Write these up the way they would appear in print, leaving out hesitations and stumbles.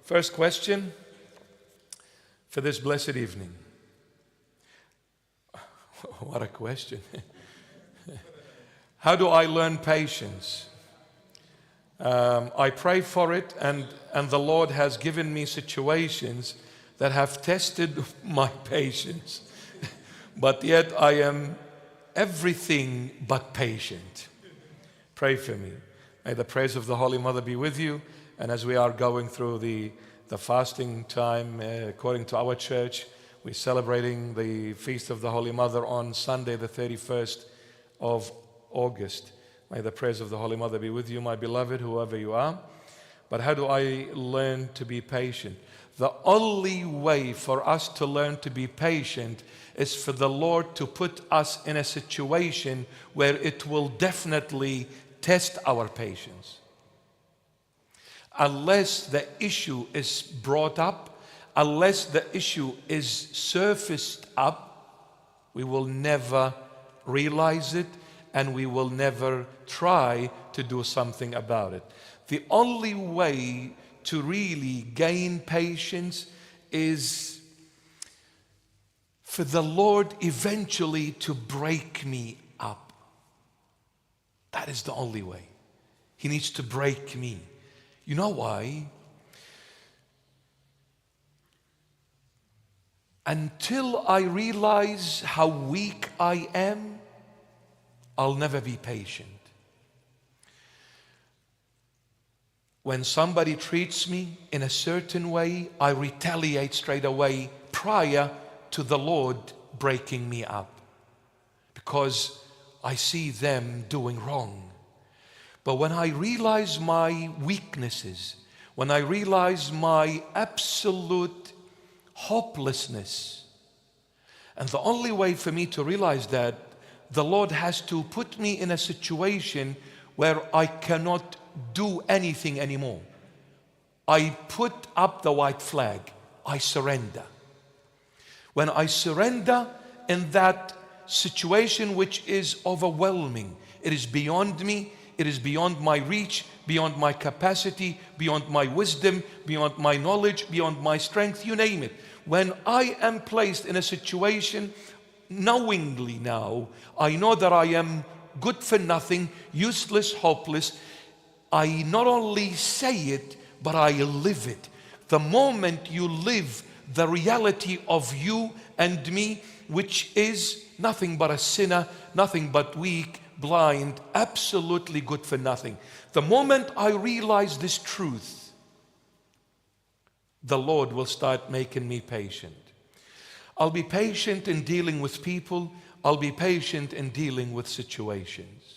First question for this blessed evening. What a question. How do I learn patience? I pray for it, and the Lord has given me situations that have tested my patience. But yet I am everything but patient. Pray for me. May the praise of the Holy Mother be with you. And as we are going through the fasting time, according to our church, we're celebrating the Feast of the Holy Mother on Sunday, the 31st of August. May the praise of the Holy Mother be with you, my beloved, whoever you are. But how do I learn to be patient? The only way for us to learn to be patient is for the Lord to put us in a situation where it will definitely test our patience. Unless the issue is brought up, unless the issue is surfaced up, we will never realize it, and we will never try to do something about it. The only way to really gain patience is for the Lord eventually to break me up. That is the only way. He needs to break me. You know why? Until I realize how weak I am, I'll never be patient. When somebody treats me in a certain way, I retaliate straight away prior to the Lord breaking me up, because I see them doing wrong. But when I realize my weaknesses, when I realize my absolute hopelessness, and the only way for me to realize that, the Lord has to put me in a situation where I cannot do anything anymore. I put up the white flag. I surrender. When I surrender in that situation which is overwhelming, it is beyond me, it is beyond my reach, beyond my capacity, beyond my wisdom, beyond my knowledge, beyond my strength, you name it. When I am placed in a situation, knowingly now, I know that I am good for nothing, useless, hopeless, I not only say it, but I live it. The moment you live the reality of you and me, which is nothing but a sinner, nothing but weak, blind, absolutely good for nothing. The moment I realize this truth, the Lord will start making me patient. I'll be patient in dealing with people. I'll be patient in dealing with situations.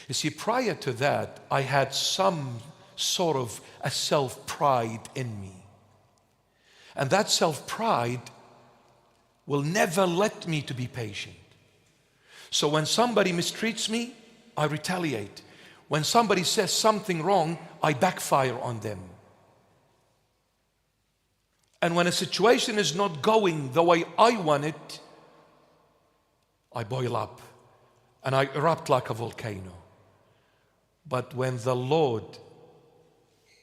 You see, prior to that, I had some sort of a self-pride in me. And that self-pride will never let me to be patient. So when somebody mistreats me, I retaliate. When somebody says something wrong, I backfire on them. And when a situation is not going the way I want it, I boil up and I erupt like a volcano. But when the Lord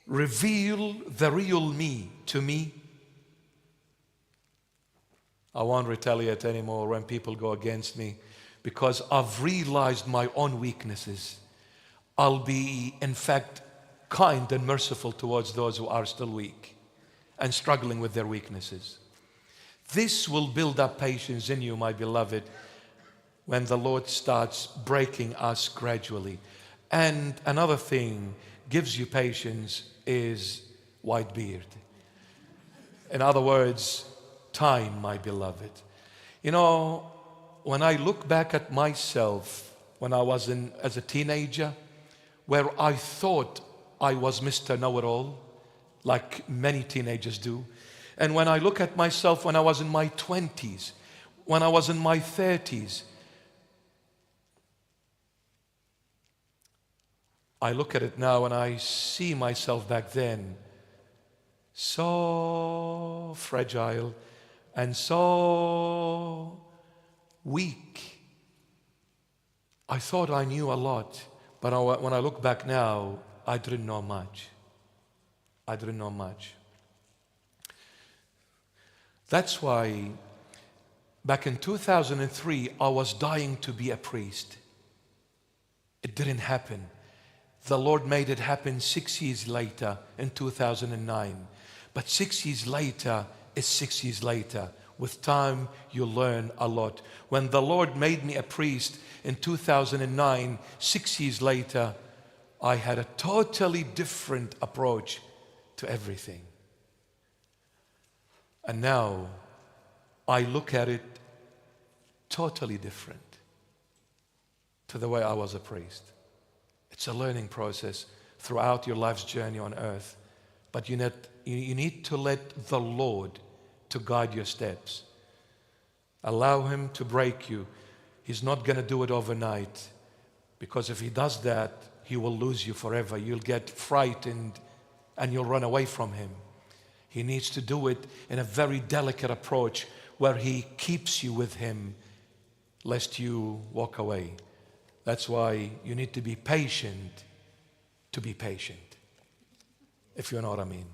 reveals the real me to me, I won't retaliate anymore when people go against me, because I've realized my own weaknesses. I'll be, in fact, kind and merciful towards those who are still weak and struggling with their weaknesses. This will build up patience in you, my beloved, when the Lord starts breaking us gradually. And another thing gives you patience is white beard. In other words, time, my beloved. You know, when I look back at myself when I was as a teenager, where I thought I was Mr. Know-it-all, like many teenagers do, and when I look at myself when I was in my 20s, when I was in my 30s, I look at it now and I see myself back then so fragile and so weak. I thought I knew a lot, but when I look back now, I didn't know much. I didn't know much. That's why back in 2003, I was dying to be a priest. It didn't happen. The Lord made it happen 6 years later in 2009. But 6 years later is 6 years later. With time, you learn a lot. When the Lord made me a priest in 2009, 6 years later, I had a totally different approach to everything. And now, I look at it totally different to the way I was a priest. It's a learning process throughout your life's journey on earth. But you need to let the Lord to guide your steps. Allow Him to break you. He's not going to do it overnight, because if He does that, He will lose you forever. You'll get frightened and you'll run away from Him. He needs to do it in a very delicate approach where He keeps you with Him lest you walk away. That's why you need to be patient, if you know what I mean.